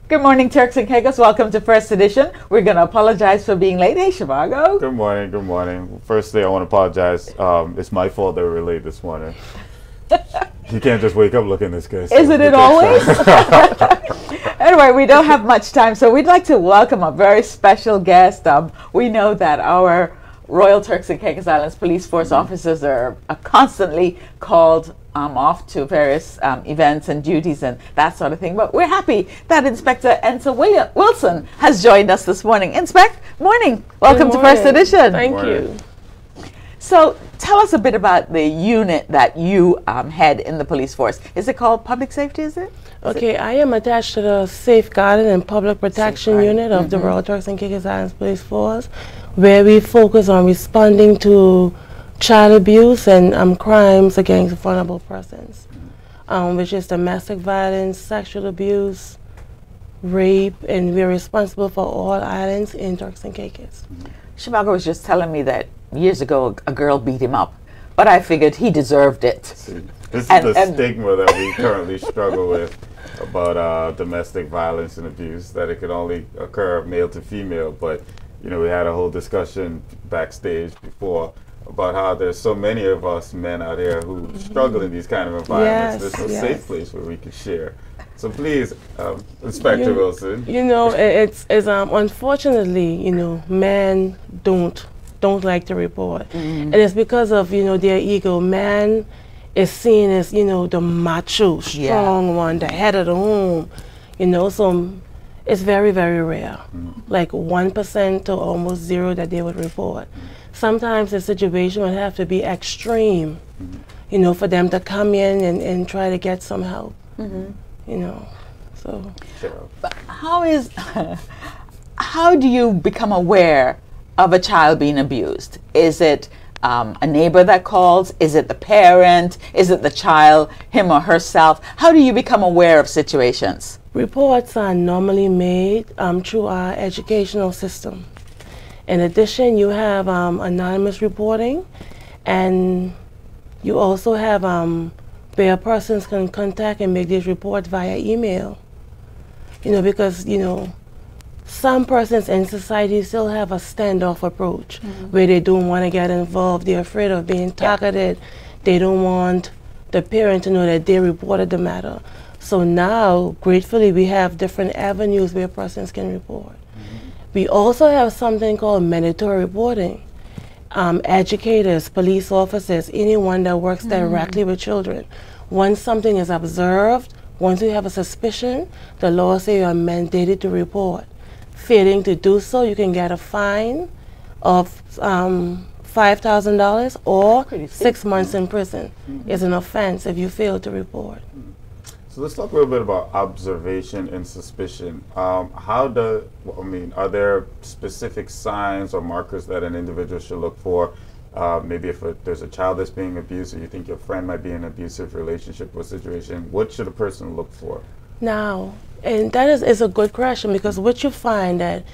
Good morning, Turks and Caicos. Welcome to First Edition. We're going to apologize for being late. Hey, Shivago. Good morning, good morning. Firstly, I want to apologize. It's my fault that we were late this morning. You can't just wake up looking this good. Isn't it always? Anyway, we don't have much time, so we'd like to welcome a very special guest. We know that our Royal Turks and Caicos Islands Police Force officers are constantly called off to various events and duties and that sort of thing. But we're happy that Inspector Ensa Wilson has joined us this morning. Inspect, morning. Welcome to First Edition. Thank you. So tell us a bit about the unit that you head in the police force. Is it called Public Safety, is it? Okay, I am attached to the Safeguarding and Public Protection Unit of the Royal Turks and Caicos Islands Police Force, where we focus on responding to child abuse and crimes against vulnerable persons, which is domestic violence, sexual abuse, rape, and we're responsible for all islands in Turks and Caicos. Shivago was just telling me that years ago a girl beat him up, but I figured he deserved it. See, this is the stigma that we currently struggle with about domestic violence and abuse, that it could only occur male to female. But you know, we had a whole discussion backstage before about how there's so many of us men out here who struggle in these kind of environments. Yes, there's no safe place where we can share. So please, Inspector Wilson. You know, it's unfortunately, you know, men don't like to report, and it's because of, you know, their ego. Man is seen as, you know, the macho, strong one, the head of the home, you know. So it's very, very rare, like 1% to almost 0 that they would report. Sometimes the situation would have to be extreme, you know, for them to come in and try to get some help, you know. So, but how do you become aware of a child being abused? Is it a neighbor that calls? Is it the parent? Is it the child, him or herself? How do you become aware of situations? Reports are normally made through our educational system. In addition, you have anonymous reporting, and you also have where persons can contact and make these reports via email. You know, because, you know, some persons in society still have a standoff approach where they don't want to get involved. They're afraid of being targeted. They don't want the parent to know that they reported the matter. So now, gratefully, we have different avenues where persons can report. We also have something called mandatory reporting. Educators, police officers, anyone that works directly with children. Once something is observed, once you have a suspicion, the law says you are mandated to report. Failing to do so, you can get a fine of $5,000 or 6 months in prison. It's an offense if you fail to report. So let's talk a little bit about observation and suspicion. Are there specific signs or markers that an individual should look for? Maybe if there's a child that's being abused, or you think your friend might be in an abusive relationship or situation, what should a person look for? Now, and that is a good question, because what you find that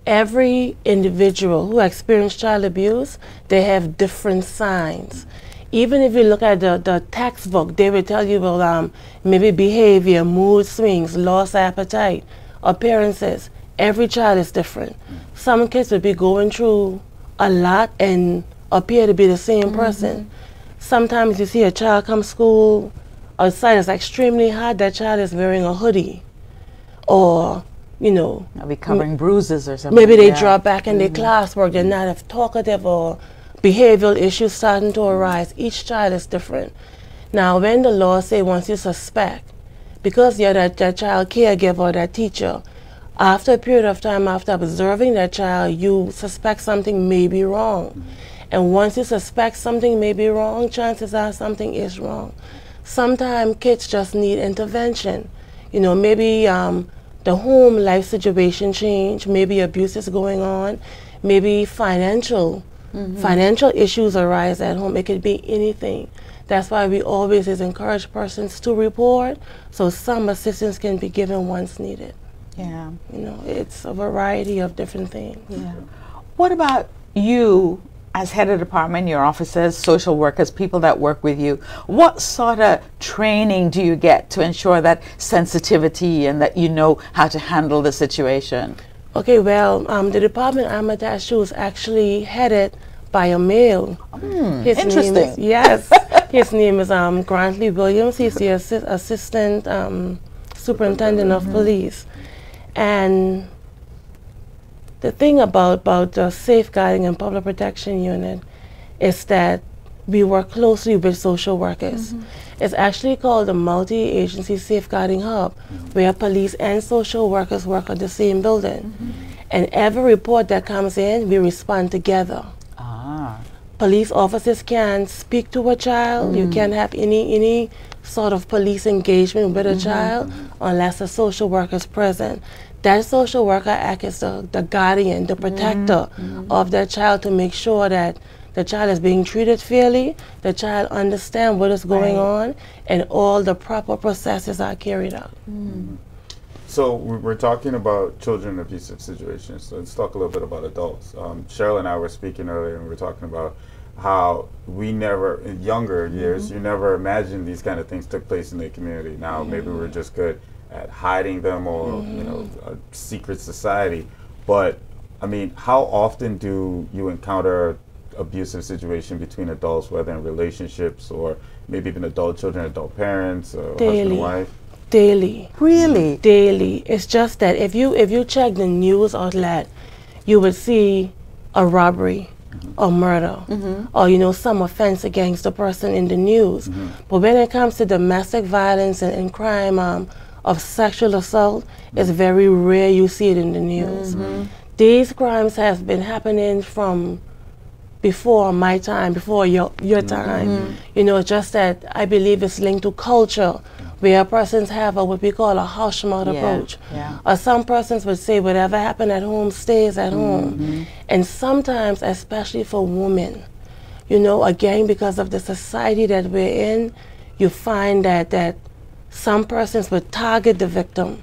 every individual who experienced child abuse, they have different signs. Even if you look at the textbook, they will tell you, well, maybe behavior, mood swings, lost appetite, appearances. Every child is different. Some kids will be going through a lot and appear to be the same person. Sometimes you see a child come to school, outside it's extremely hot, that child is wearing a hoodie. Or, you know, maybe covering bruises or something. Maybe they drop back in their classwork, they're not as talkative, or behavioral issues starting to arise. Each child is different. Now, when the law says once you suspect, because you're that child caregiver or that teacher, after a period of time, after observing that child, you suspect something may be wrong. And once you suspect something may be wrong, chances are something is wrong. Sometimes kids just need intervention. You know, maybe the home life situation change, maybe abuse is going on, maybe financial issues arise at home. It could be anything. That's why we always encourage persons to report, so some assistance can be given once needed. Yeah. You know, it's a variety of different things. Yeah. What about you as head of department, your officers, social workers, people that work with you, what sort of training do you get to ensure that sensitivity and that you know how to handle the situation? Okay, well, the department I'm attached to is actually headed by a male. Interesting. Yes. His name is Grantley Williams. He's the assistant superintendent of police. And the thing about the Safeguarding and Public Protection Unit is that we work closely with social workers. It's actually called the Multi-Agency Safeguarding Hub, where police and social workers work at the same building. And every report that comes in, we respond together. Police officers can speak to a child. You can't have any sort of police engagement with a child unless a social worker is present. That social worker acts as the guardian, the protector of that child to make sure that the child is being treated fairly, the child understands what is going on, and all the proper processes are carried out. So we're talking about children in abusive situations. So let's talk a little bit about adults. Cheryl and I were speaking earlier, and we were talking about how we never, in younger years, you never imagined these kind of things took place in the community. Now maybe we're just good at hiding them, or you know, a secret society. But I mean, how often do you encounter abusive situation between adults, whether in relationships or maybe even adult children, adult parents, or husband and wife? Daily. Really? Daily. It's just that if you check the news outlet, you would see a robbery or murder or, you know, some offense against the person in the news. But when it comes to domestic violence and crime of sexual assault, it's very rare you see it in the news. These crimes have been happening from before my time, before your time. You know, just that I believe it's linked to culture, where persons have what we call a hush mouth approach. Or some persons would say whatever happened at home stays at home. And sometimes, especially for women, you know, again, because of the society that we're in, you find that some persons would target the victim.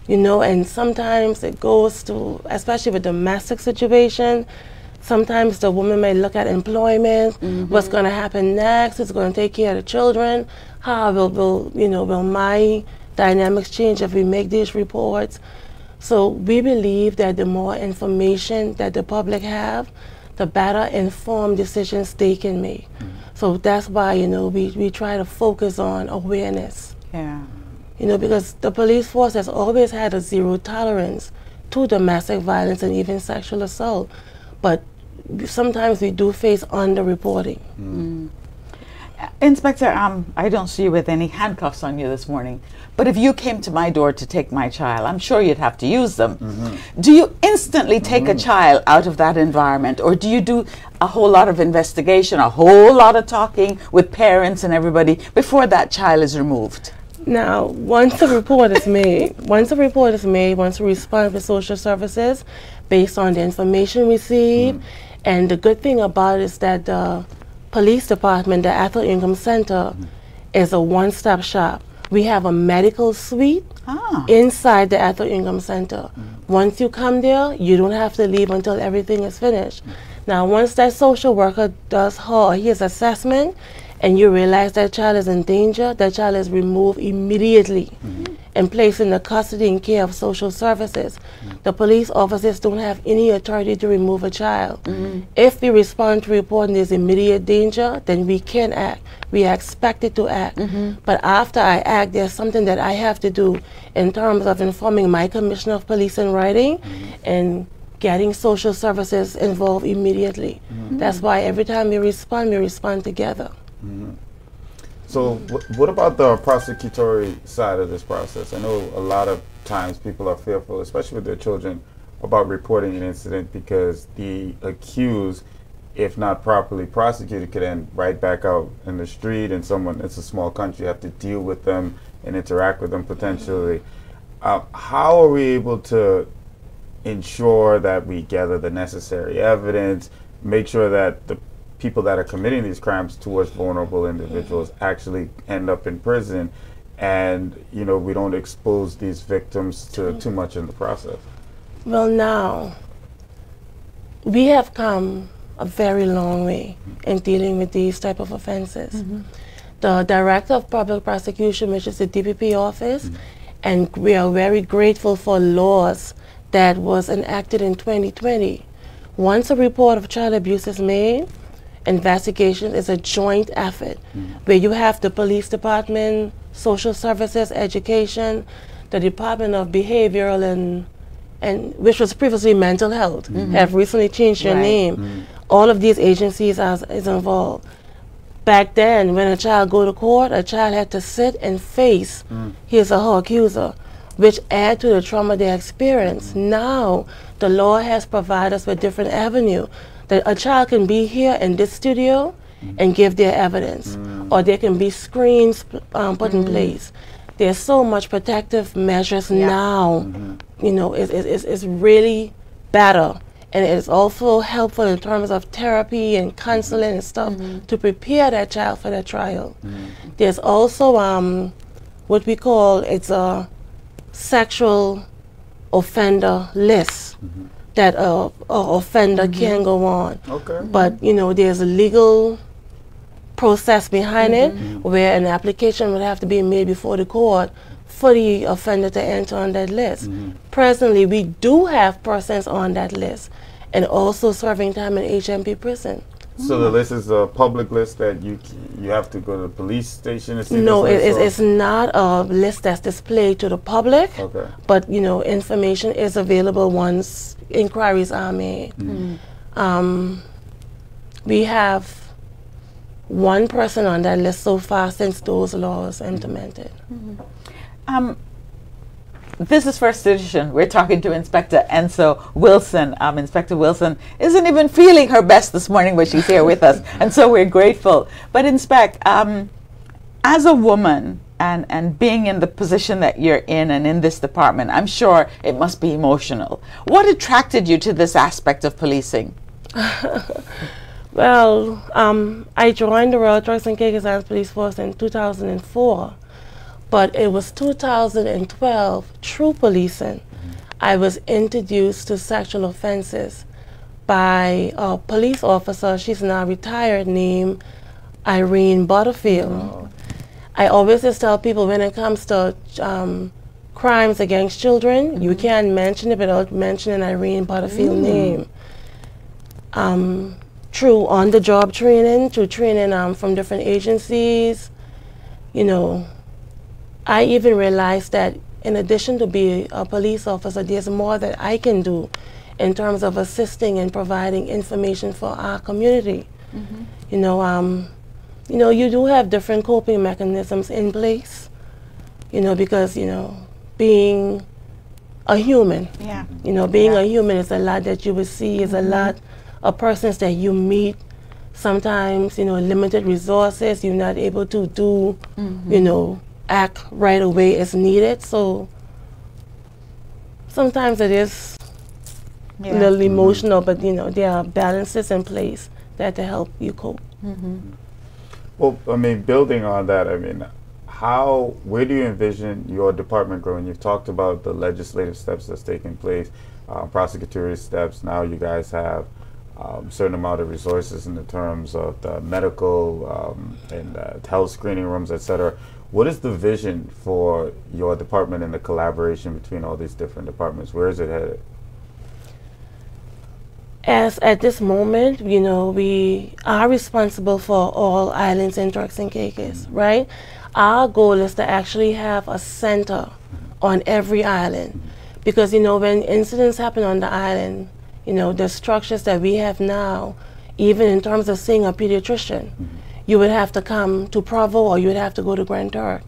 You know, and sometimes it goes to, especially with domestic situation, sometimes the woman may look at employment, what's going to happen next, who's going to take care of the children, how will my dynamics change if we make these reports. So we believe that the more information that the public have, the better informed decisions they can make. So that's why, you know, we try to focus on awareness. You know, because the police force has always had a zero tolerance to domestic violence and even sexual assault. But sometimes we do face underreporting. Inspector, I don't see you with any handcuffs on you this morning, but if you came to my door to take my child, I'm sure you'd have to use them. Do you instantly take a child out of that environment, or do you do a whole lot of investigation, a whole lot of talking with parents and everybody before that child is removed? Now, once a report is made, once we respond with social services based on the information received, and the good thing about it is that the police department, the Athlete Income Center, is a one-stop shop. We have a medical suite inside the Athlete Income Center. Once you come there, you don't have to leave until everything is finished. Now, once that social worker does her or his assessment, and you realize that child is in danger, that child is removed immediately and placed in the custody and care of social services. The police officers don't have any authority to remove a child. If we respond to report and there's immediate danger, then we can act. We are expected to act. But after I act, there's something that I have to do in terms of informing my commissioner of police in writing and getting social services involved immediately. That's why every time we respond together. So what about the prosecutory side of this process? I know a lot of times people are fearful, especially with their children, about reporting an incident because the accused, if not properly prosecuted, could end right back out in the street, and it's a small country, you have to deal with them and interact with them potentially. How are we able to ensure that we gather the necessary evidence, make sure that the people that are committing these crimes towards vulnerable individuals actually end up in prison, and you know, we don't expose these victims to too much in the process? Well, now we have come a very long way in dealing with these type of offenses. The Director of Public Prosecution, which is the DPP office, and we are very grateful for laws that was enacted in 2020. Once a report of child abuse is made, investigation is a joint effort where you have the police department, social services, education, the Department of Behavioral and which was previously mental health, have recently changed their name. All of these agencies is involved. Back then, when a child go to court, a child had to sit and face his or her accuser, which add to the trauma they experience. Now, the law has provided us with different avenue that a child can be here in this studio and give their evidence, or there can be screens put in place. There's so much protective measures now. You know, it's really better, and it's also helpful in terms of therapy and counseling and stuff to prepare that child for that trial. There's also what we call, it's a sexual offender list that a offender can go on. But you know, there's a legal process behind it where an application would have to be made before the court for the offender to enter on that list. Presently, we do have persons on that list and also serving time in HMP prison. So the list is a public list that you have to go to the police station to see? No, it's not a list that's displayed to the public, but you know, information is available once inquiries are made. We have one person on that list so far since those laws implemented. This is First Edition. We're talking to Inspector Ensa Wilson. Inspector Wilson isn't even feeling her best this morning, but she's here with us, and so we're grateful. But Inspect, as a woman and being in the position that you're in and in this department, I'm sure it must be emotional. What attracted you to this aspect of policing? Well, I joined the Royal Turks and Caicos Police Force in 2004. But it was 2012, through policing, I was introduced to sexual offenses by a police officer, she's now retired, named Irene Butterfield. I always just tell people when it comes to crimes against children, you can't mention it without mentioning Irene Butterfield's name. Through on-the-job training, through training from different agencies, you know, I even realized that in addition to being a police officer, there's more that I can do in terms of assisting and providing information for our community. You know, you do have different coping mechanisms in place, you know, because, you know, being a human, you know, being a human is a lot that you would see, is a lot of persons that you meet. Sometimes, you know, limited resources, you're not able to do, you know, act right away as needed. So sometimes it is a little emotional, but you know, there are balances in place that to help you cope. Well, I mean, building on that, I mean, where do you envision your department growing? You've talked about the legislative steps that's taking place, prosecutorial steps. Now you guys have a certain amount of resources in the terms of the medical and health screening rooms, etc. What is the vision for your department and the collaboration between all these different departments? Where is it headed? As at this moment, you know, we are responsible for all islands in Turks and Caicos, right? Our goal is to actually have a center on every island, because, you know, when incidents happen on the island, you know, the structures that we have now, even in terms of seeing a pediatrician, you would have to come to Provo or you would have to go to Grand Turk,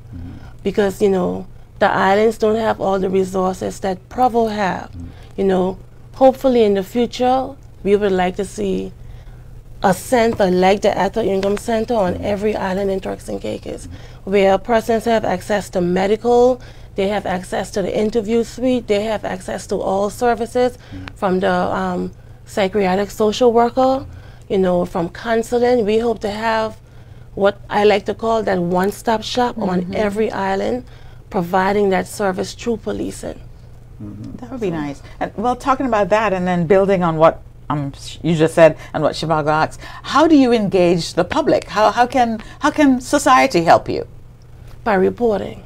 because, you know, the islands don't have all the resources that Provo have. You know, hopefully in the future, we would like to see a center like the Adult Income Center on every island in Turks and Caicos, where persons have access to medical, they have access to the interview suite, they have access to all services from the psychiatric social worker, you know, from counseling. We hope to have what I like to call that one-stop shop on every island, providing that service through policing. That would be nice. And well, talking about that and then building on what you just said, and what Shivago asked, how do you engage the public? How can society help you? By reporting,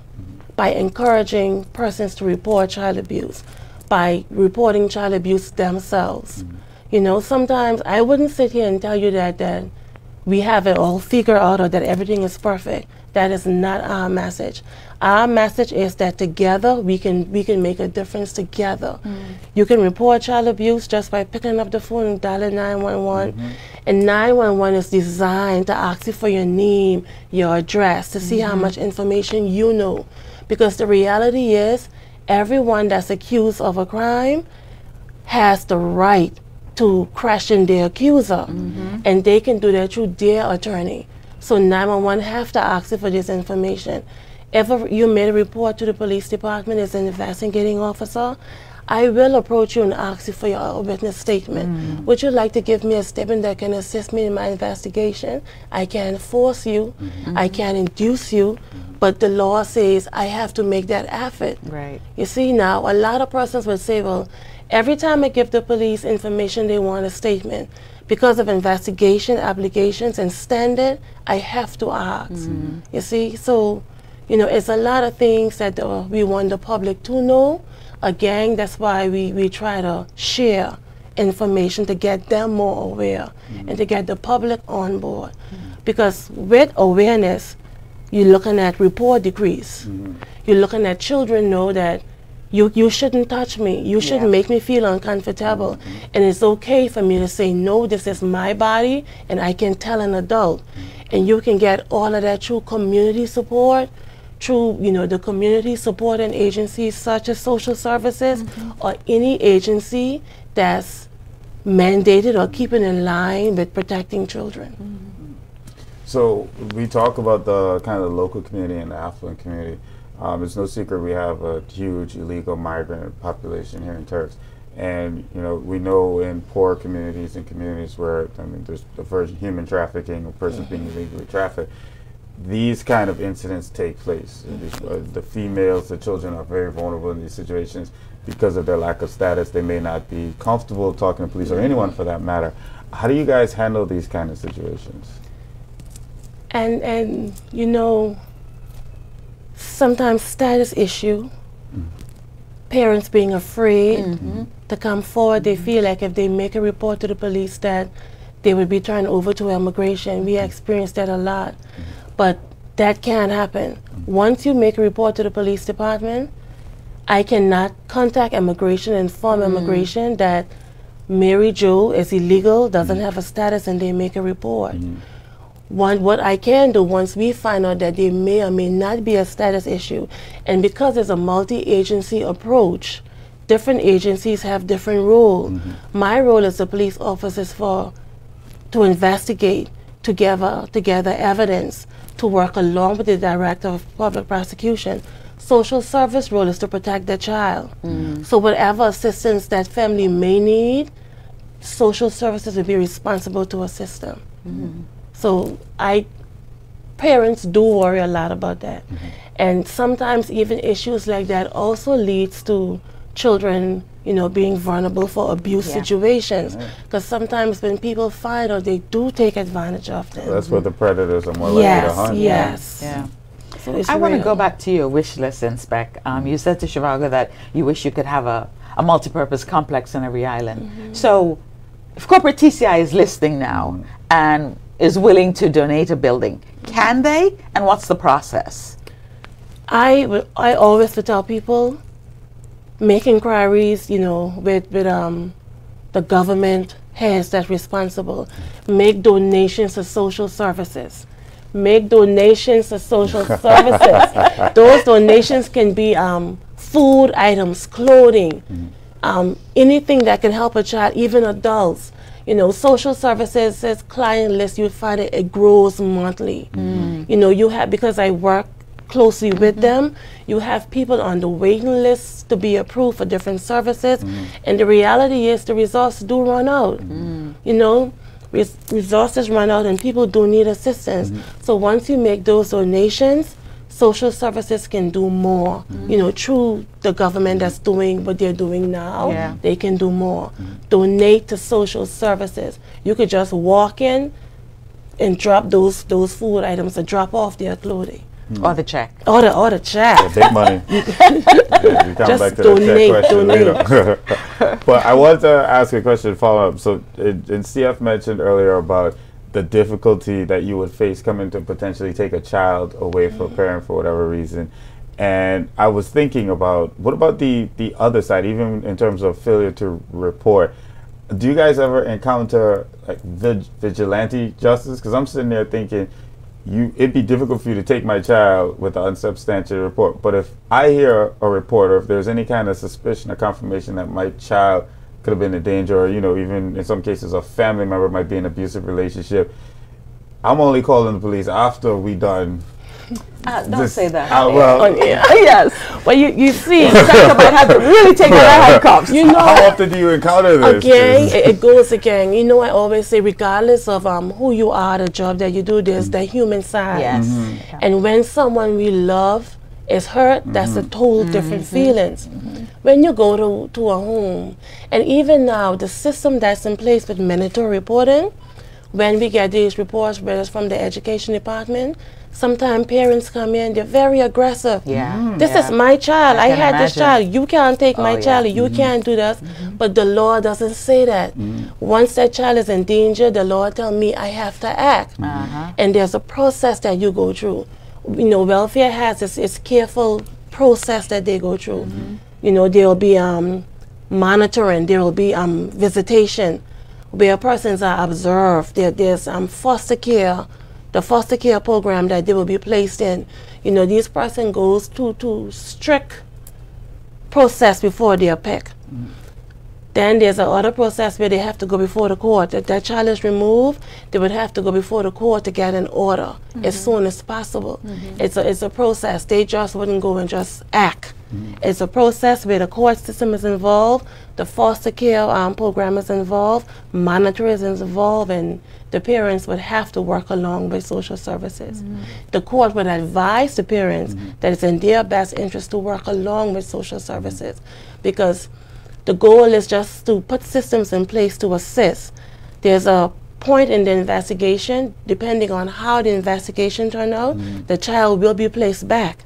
by encouraging persons to report child abuse, by reporting child abuse themselves. You know, sometimes I wouldn't sit here and tell you that we have it all figured out or that everything is perfect. That is not our message. Our message is that together we can make a difference together. You can report child abuse just by picking up the phone and dialing 911. And 911 is designed to ask you for your name, your address, to see how much information you know. Because the reality is, everyone that's accused of a crime has the right to question their accuser. And they can do that through their attorney. So 911 have to ask you for this information. If you made a report to the police department as an investigating officer, I will approach you and ask you for your witness statement. Would you like to give me a statement that can assist me in my investigation? I can't force you, I can't induce you, but the law says I have to make that effort. Right. You see, now a lot of persons would say, well, every time I give the police information, they want a statement. Because of investigation obligations and standard, I have to ask. You see, so, you know, it's a lot of things that we want the public to know. Again, that's why we try to share information to get them more aware and to get the public on board. Because with awareness, you're looking at report decrease. You're looking at children know that you shouldn't touch me. You shouldn't make me feel uncomfortable. And it's okay for me to say, no, this is my body, and I can tell an adult. And you can get all of that through community support, through, you know, the community supporting agencies such as social services or any agency that's mandated or keeping in line with protecting children. So we talk about the kind of the local community and the affluent community. It's no secret we have a huge illegal migrant population here in Turks. And, you know, we know in poor communities and communities where, I mean, there's the human trafficking or persons being illegally trafficked, these kind of incidents take place. The females, the children are very vulnerable in these situations because of their lack of status. They may not be comfortable talking to police or anyone for that matter. How do you guys handle these kind of situations? And you know, sometimes status issue, parents being afraid to come forward. They feel like if they make a report to the police that they would be turned over to immigration. We experienced that a lot. But that can't happen. Once you make a report to the police department, I cannot contact immigration and inform immigration that Mary Jo is illegal, doesn't have a status, and they make a report. What I can do once we find out that there may or may not be a status issue, and because it's a multi-agency approach, different agencies have different roles. My role as a police officer is to investigate, to gather evidence, to work along with the director of public prosecution. Social service role is to protect the child. So whatever assistance that family may need, social services will be responsible to assist them. So parents do worry a lot about that. And sometimes even issues like that also leads to children, you know, being vulnerable for abuse situations. Because sometimes when people find out, they do take advantage of them. That's where the predators are more likely to hunt. Yeah. So it's I want to real. go back to your wish list, Inspec. You said to Shivago that you wish you could have a multi-purpose complex on every island. So if corporate TCI is listening now and is willing to donate a building, can they? And what's the process? I always tell people, make inquiries, you know, with the government heads that's responsible. Make donations to social services. Make donations to social services. Those donations can be food items, clothing, anything that can help a child, even adults. You know, social services, client list, you find it grows monthly. You know, you have, because I work closely with them, you have people on the waiting list to be approved for different services, and the reality is the resources do run out. You know, resources run out and people do need assistance. So once you make those donations, social services can do more, you know, through the government that's doing what they're doing now. Yeah. They can do more. Donate to social services. You could just walk in and drop those food items or drop off their clothing. Or the check. Or the check. Yeah, big money. Yeah, we come Just back to donate, that check question later. But I wanted to ask a question follow up. So, and CF mentioned earlier about the difficulty that you would face coming to potentially take a child away from a parent for whatever reason. And I was thinking about, what about the other side, even in terms of failure to report? Do you guys ever encounter like vigilante justice? Because I'm sitting there thinking, it'd be difficult for you to take my child with an unsubstantiated report. But if I hear a report, or if there's any kind of suspicion or confirmation that my child could have been in danger, or, you know, even in some cases a family member might be in an abusive relationship, I'm only calling the police after we done. Don't say that. Well, Yes. Well, you see, Talk about how to really take out handcuffs. you know, how often do you encounter this? again, it goes again. You know, I always say, regardless of who you are, the job that you do, there's the human side. Yes. And when someone we love is hurt, that's a total different feelings. When you go to a home, and even now, the system that's in place with mandatory reporting, when we get these reports, whether it's from the education department, sometimes parents come in, they're very aggressive. Yeah. This is my child. I had this imagine. child. You can't take my child. You can't do this. But the law doesn't say that. Once that child is in danger, the law tells me I have to act. And there's a process that you go through. You know, welfare has its careful process that they go through. You know, there will be monitoring. There will be visitation, where persons are observed. There's foster care, the foster care program that they will be placed in. You know, these person goes to strict process before they are picked. Then there's another process where they have to go before the court. If that child is removed, they would have to go before the court to get an order as soon as possible. It's a process. They just wouldn't go and just act. It's a process where the court system is involved, the foster care program is involved, monitoring is involved, and the parents would have to work along with social services. The court would advise the parents that it's in their best interest to work along with social services, because the goal is just to put systems in place to assist. There's a point in the investigation, depending on how the investigation turned out, the child will be placed back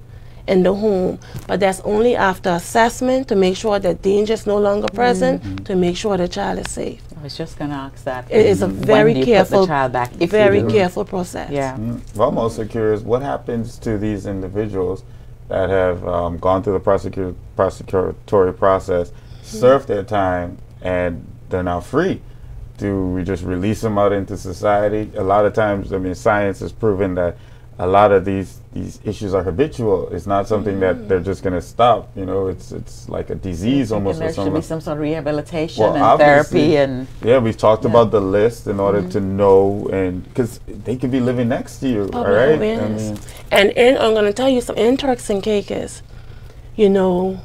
in the home, but that's only after assessment to make sure that danger is no longer present, to make sure the child is safe. I was just going to ask that. It is a very When do you careful, put the child back, if very you do? careful process. Yeah. Well, I'm also curious, what happens to these individuals that have gone through the prosecutory process, served their time, and they're now free? Do we just release them out into society? A lot of times, I mean, science has proven that a lot of these issues are habitual. It's not something that they're just going to stop. You know, it's like a disease almost. And there should be some sort of rehabilitation Well, and therapy obviously, and. Yeah, we've talked about the list in order to know, and because they could be living next to you, all Public right? awareness. And I'm going to tell you some, in Turks and Caicos, you know,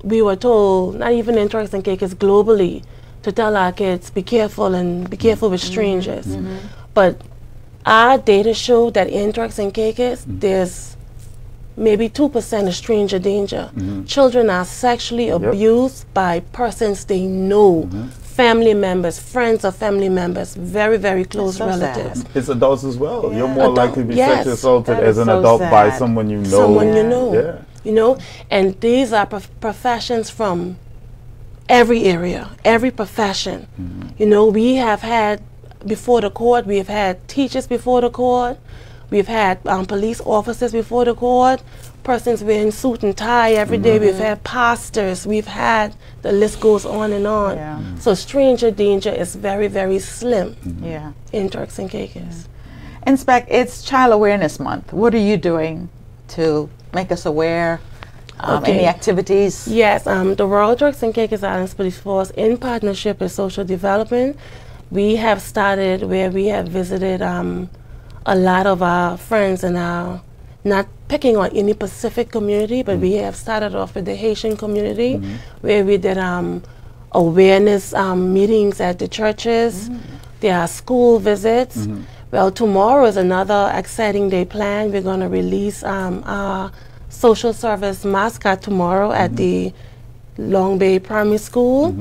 we were told, not even in Turks and Caicos, globally, to tell our kids, be careful and be careful with strangers. But our data show that in Turks and Caicos, there's maybe 2% of stranger danger. Children are sexually abused by persons they know, family members, friends of family members, very, very close relatives. It's adults as well. You're more Adult, likely to be yes. sexually assaulted That as is an so adult by sad. someone you know. Someone you know. Yeah. You know, and these are professions from every area, every profession. You know, we have had before the court, we've had teachers before the court, we've had police officers before the court, persons wearing suit and tie every day, we've had pastors, we've had, the list goes on and on. Yeah. So stranger danger is very, very slim Yeah. in Turks and Caicos. Inspect, it's Child Awareness Month. What are you doing to make us aware? Any activities? Yes, the Royal Turks and Caicos Islands Police Force, in partnership with Social Development, we have started where we have visited a lot of our friends and our, not picking on any specific community, but we have started off with the Haitian community, where we did awareness meetings at the churches. There are school visits. Well, tomorrow is another exciting day planned. We're going to release our social service mascot tomorrow at the Long Bay Primary School.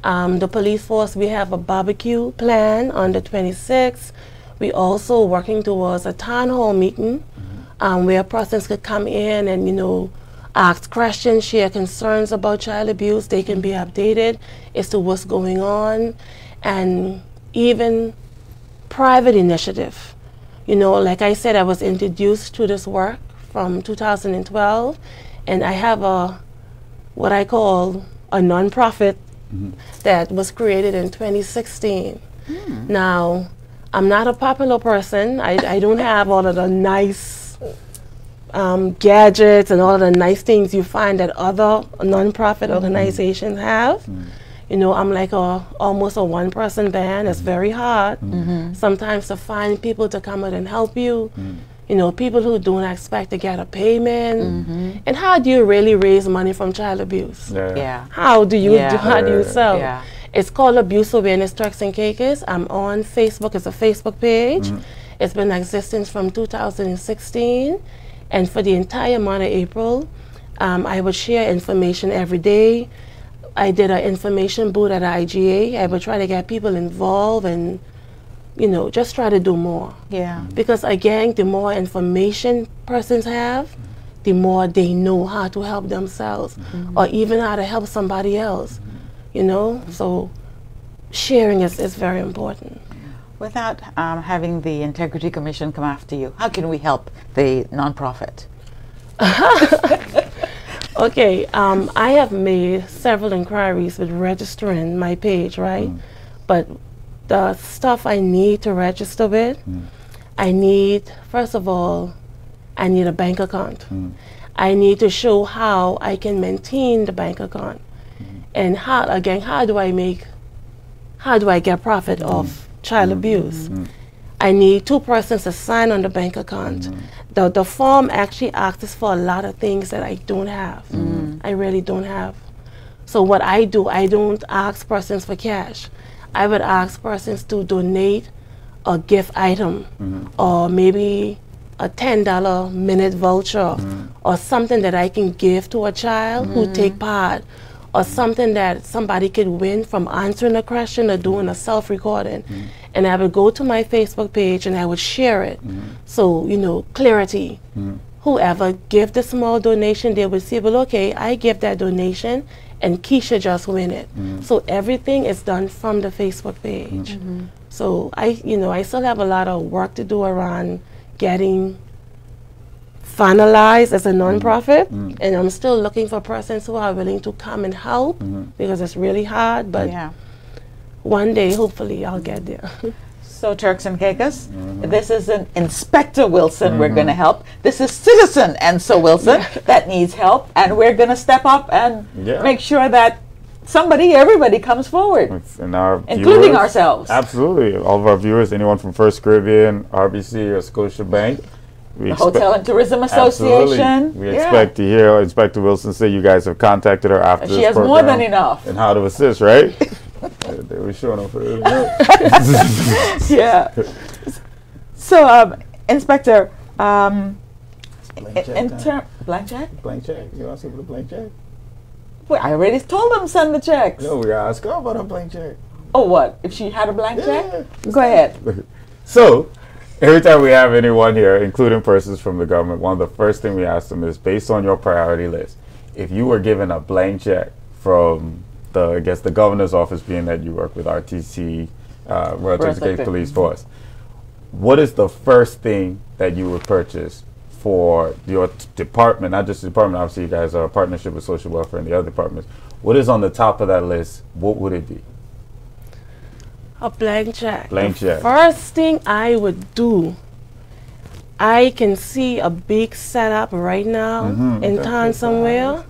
The police force, we have a barbecue plan on the 26th. We also working towards a town hall meeting where persons could come in and, you know, ask questions, share concerns about child abuse. They can be updated as to what's going on, and even private initiative. You know, like I said, I was introduced to this work from 2012, and I have what I call a nonprofit that was created in 2016. Now, I'm not a popular person. I don't have all of the nice gadgets and all of the nice things you find that other nonprofit organizations have. You know, I'm like almost a one-person band. It's very hard sometimes to find people to come out and help you. You know, people who don't expect to get a payment. And how do you really raise money from child abuse? How do you how do you sell? It's called Abuse Awareness Turks and Caicos. I'm on Facebook. It's a Facebook page. It's been in existence from 2016. And for the entire month of April, I would share information every day. I did an information booth at IGA. I would try to get people involved and, you know, just try to do more. Because again, the more information persons have, the more they know how to help themselves or even how to help somebody else, you know? So sharing is very important. Without having the Integrity Commission come after you, how can we help the nonprofit? Okay, I have made several inquiries with registering my page, right? But the stuff I need to register with, I need, first of all, I need a bank account. I need to show how I can maintain the bank account. And how, again, how do I get profit off child abuse? I need 2 persons to sign on the bank account. The form actually asks for a lot of things that I don't have. I really don't have. So what I do, I don't ask persons for cash. I would ask persons to donate a gift item or maybe a $10 minute voucher or something that I can give to a child who take part, or something that somebody could win from answering a question or doing a self-recording. And I would go to my Facebook page and I would share it. So, you know, clarity. Whoever give the small donation, they would say, well, okay, I give that donation and Keisha just win it. So everything is done from the Facebook page. So I still have a lot of work to do around getting finalized as a nonprofit, and I'm still looking for persons who are willing to come and help because it's really hard, but one day hopefully I'll get there. So Turks and Caicos, this is an Inspector Wilson we're going to help. This is Citizen Ensa Wilson that needs help, and we're going to step up and make sure that everybody comes forward, including ourselves. Absolutely. All of our viewers, anyone from First Caribbean, RBC, or Scotiabank. The Hotel and Tourism Association. We expect to hear Inspector Wilson say you guys have contacted her after this program. She has more than enough. And how to assist, right? They were showing up for So, Inspector, blank check? Blank check? You want to put a blank check? Well, I already told them send the checks. No, we gotta ask her about a blank check. Oh, what? If she had a blank check? Go ahead. So, every time we have anyone here, including persons from the government, one of the first things we ask them is, based on your priority list, if you were given a blank check from the governor's office, being that you work with RTC, Royal Turks and Caicos Police Force, what is the first thing that you would purchase for your department? Not just the department, obviously you guys are a partnership with social welfare and the other departments. What is on the top of that list? What would it be? A blank check. Blank check. First thing I would do, I can see a big setup right now in town somewhere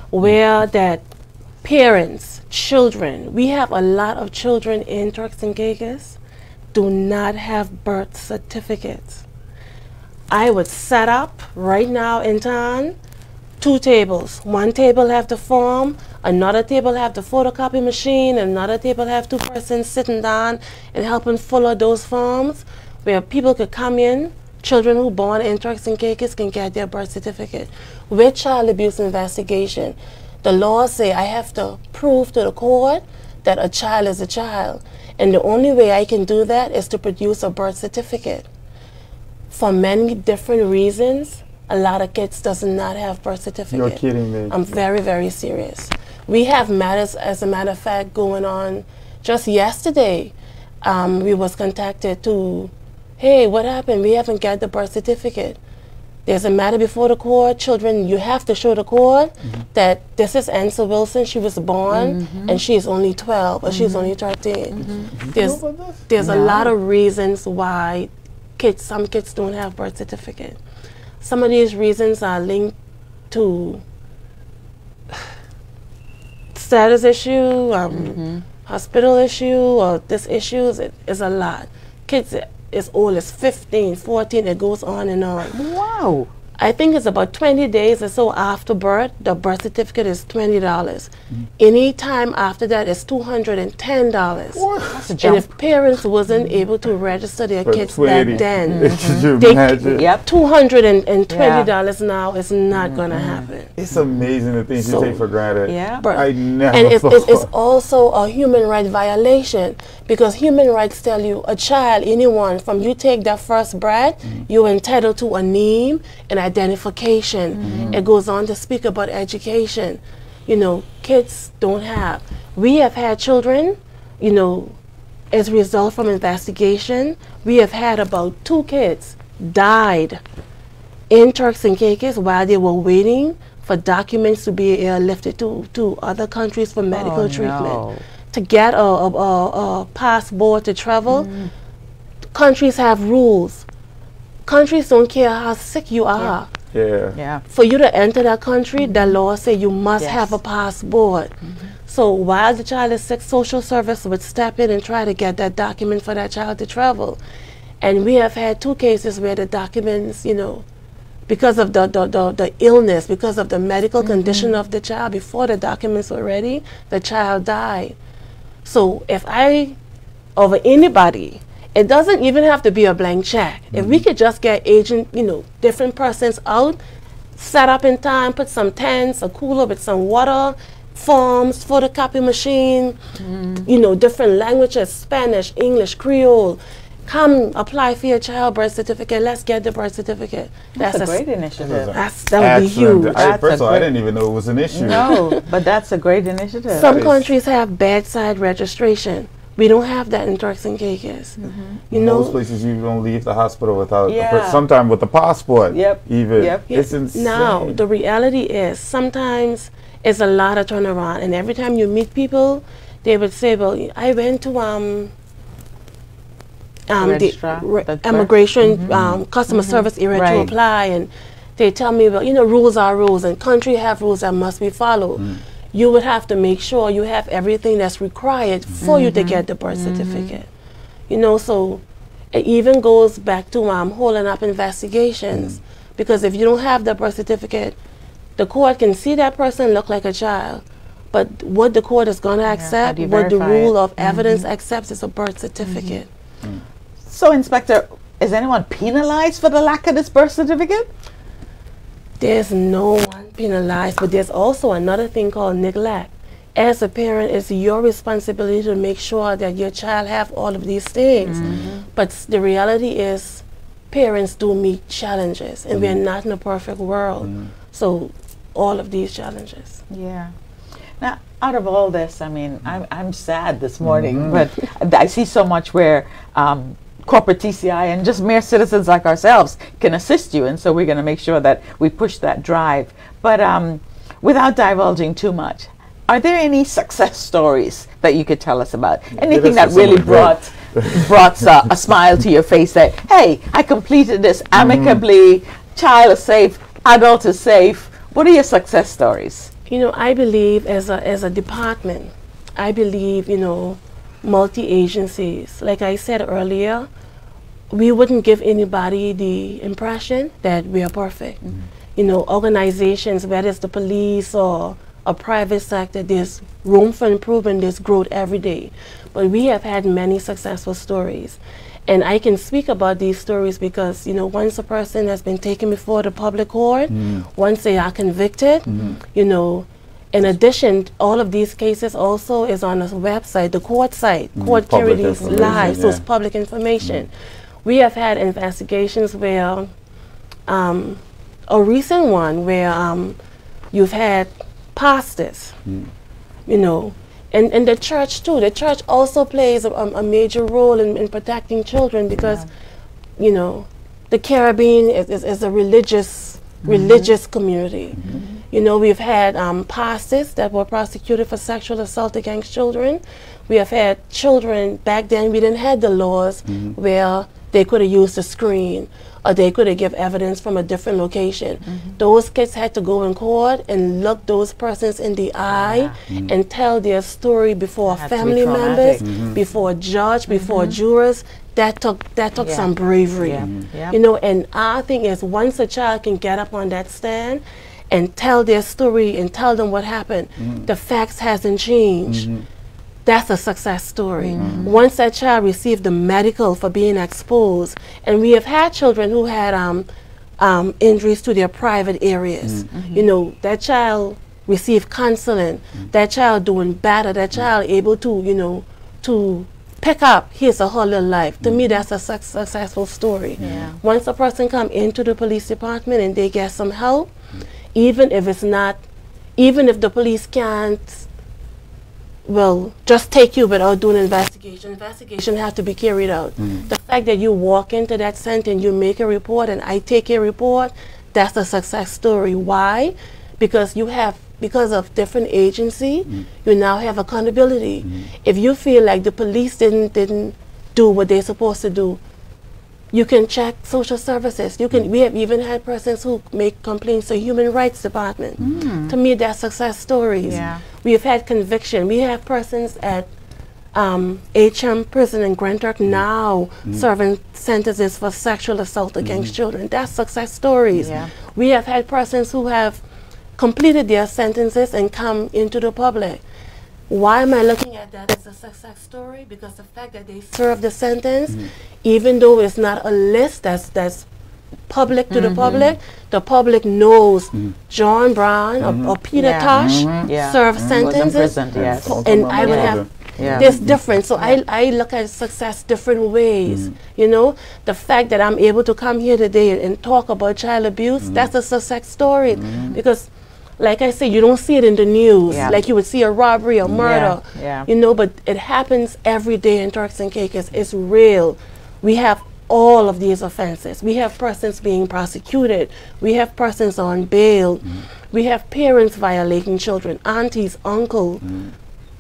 where that parents, children, we have a lot of children in Turks and Caicos do not have birth certificates. I would set up right now in town 2 tables. One table have the form, another table have the photocopy machine, another table have 2 persons sitting down and helping fill out those forms, where people could come in, children who born in Turks and Caicos can get their birth certificate. With child abuse investigation, the laws say I have to prove to the court that a child is a child. And the only way I can do that is to produce a birth certificate. For many different reasons, a lot of kids does not have birth certificate. You're kidding me. I'm very, very serious. We have matters, as a matter of fact, going on. Just yesterday, we was contacted to, hey, what happened? We haven't got the birth certificate. There's a matter before the court. Children, you have to show the court that this is Ensa Wilson. She was born and she is only 12 or she's only 13. There's a lot of reasons why some kids don't have birth certificate. Some of these reasons are linked to status issue, hospital issue, or this issue is a lot. Kids as old as 15, 14, it goes on and on. Wow. I think it's about 20 days or so after birth, the birth certificate is $20. Any time after that is $210. What? That's a And jump. if parents wasn't able to register their For kids 20. back then, Could you they- imagine? Yep. $220 now is not going to happen. It's amazing the things you take for granted. Yeah. But- I never And it's thought. also a human rights violation, because human rights tell you a child, anyone, from you take that first breath, you're entitled to a name and identification. It goes on to speak about education. You know, kids don't have. We have had children, you know, as a result from investigation, we have had about 2 kids died in Turks and Caicos while they were waiting for documents to be airlifted to other countries for medical treatment. No. To get a passport to travel, countries have rules. Countries don't care how sick you are. Yeah. Yeah. For you to enter that country, the law say you must Yes. have a passport. So while the child is sick, social service would step in and try to get that document for that child to travel. And we have had 2 cases where the documents, you know, because of the illness, because of the medical condition of the child, before the documents were ready, the child died. So if over anybody, it doesn't even have to be a blank check. If we could just get agent, you know, different persons out, set up in time, put some tents, a cooler with some water, forms, photocopy machine, you know, different languages, Spanish, English, Creole. Come apply for your child birth certificate. Let's get the birth certificate. That's a great initiative. That would be huge. That's First of all, a I great- didn't even know it was an issue. No, but that's a great initiative. Some is- countries have bedside registration. We don't have that in Turks and Caicos. You know, Most places you don't leave the hospital without, Yeah. sometime with a passport. Yep. Even. Yep. It's insane. now the reality is sometimes it's a lot of turnaround, and every time you meet people, they would say, "Well, I went to Registrar, the immigration customer service area to Right. apply," and they tell me, "Well, you know, rules are rules, and country have rules that must be followed." You would have to make sure you have everything that's required for you to get the birth certificate. You know, so it even goes back to holding up investigations, because if you don't have the birth certificate, the court can see that person look like a child, but what the court is going to how accept, do you what the verify rule it? of evidence accepts, is a birth certificate. So, Inspector, is anyone penalized for the lack of this birth certificate? There's no one penalized, but there's also another thing called neglect. As a parent, it's your responsibility to make sure that your child have all of these things. But the reality is, parents do meet challenges, and we're not in a perfect world. So, all of these challenges. Yeah. Now, out of all this, I mean, I'm sad this morning, but I see so much where corporate TCI and just mere citizens like ourselves can assist you, and so we're going to make sure that we push that drive. But without divulging too much, are there any success stories that you could tell us about? Anything that us really someone brought a smile to your face that, hey, I completed this amicably, child is safe, adult is safe. What are your success stories? You know, I believe as a department, I believe, you know, multi-agencies. Like I said earlier, we wouldn't give anybody the impression that we are perfect. You know, organizations, whether it's the police or a private sector, there's room for improvement, there's growth every day. But we have had many successful stories. And I can speak about these stories because, you know, once a person has been taken before the public court, once they are convicted, you know, in addition, all of these cases also is on a website, the court site. Court carry these live, so it's public information. We have had investigations where, a recent one where you've had pastors, you know, and the church too. The church also plays a major role in protecting children because, you know, the Caribbean is a religious community. You know, we've had pastors that were prosecuted for sexual assault against children. We have had children, back then we didn't have the laws where they could have used a screen or they could have given evidence from a different location. Those kids had to go in court and look those persons in the eye and tell their story before family members, before a judge, before jurors. That took some bravery. You know, and our thing is, once a child can get up on that stand and tell their story and tell them what happened, the facts hasn't changed. That's a success story. Once that child received the medical for being exposed, and we have had children who had injuries to their private areas. You know, that child received counseling, that child doing better, that child able to, you know, to pick up his or her little life. To me, that's a successful story. Once a person come into the police department and they get some help, even if it's not, even if the police can't, well, just take you without doing investigation. Investigation have to be carried out. The fact that you walk into that center and you make a report and I take a report, that's a success story. Why? Because you have, because of different agency, you now have accountability. If you feel like the police didn't do what they're supposed to do, you can check social services. You can. We have even had persons who make complaints to Human Rights Department. To me, they're success stories. We have had conviction. We have persons at HM prison in Grand Turk now serving sentences for sexual assault against children. That's success stories. We have had persons who have completed their sentences and come into the public. Why am I looking at that as a success story? Because the fact that they serve the sentence, even though it's not a list that's public to the public knows John Brown or Peter Tosh served sentences, and I would have this different. So I look at success different ways. You know, the fact that I'm able to come here today and talk about child abuse, that's a success story, because like I say, you don't see it in the news, like you would see a robbery or murder, you know, but it happens every day in Turks and Caicos. It's real. We have all of these offenses. We have persons being prosecuted. We have persons on bail. We have parents violating children, aunties, uncle,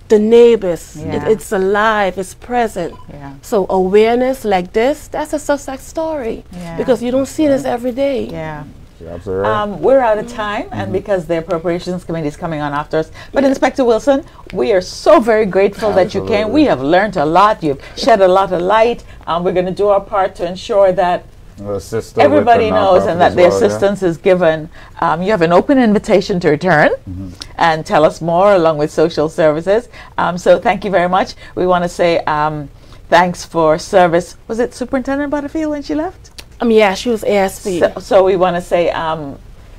the neighbors. It's alive, it's present. So awareness like this, that's a success story, because you don't see this every day. We're out of time, and because the Appropriations Committee is coming on after us. But Inspector Wilson, we are so very grateful that you came. We have learned a lot. You've shed a lot of light. We're going to do our part to ensure that everybody knows and that the assistance is given. You have an open invitation to return and tell us more along with social services. So thank you very much. We want to say thanks for service. Was it Superintendent Butterfield when she left? Yeah, she was ASP. So we want to say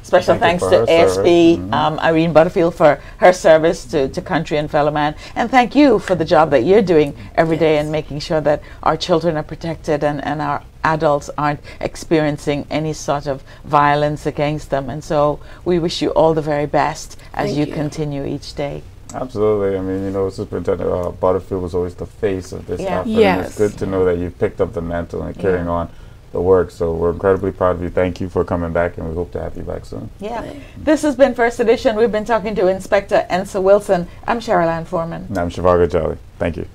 special thanks to ASP Irene Butterfield for her service to country and fellow man. And thank you for the job that you're doing every day and making sure that our children are protected and our adults aren't experiencing any sort of violence against them. And so we wish you all the very best as you continue each day. Absolutely. I mean, you know, Superintendent Butterfield was always the face of this effort. And it's good to know that you picked up the mantle and carrying on the work. So we're incredibly proud of you. Thank you for coming back, and we hope to have you back soon. This has been First Edition. We've been talking to Inspector Ensa Wilson. I'm Cheryl Ann Forman. And I'm Shivago Jolly. Thank you.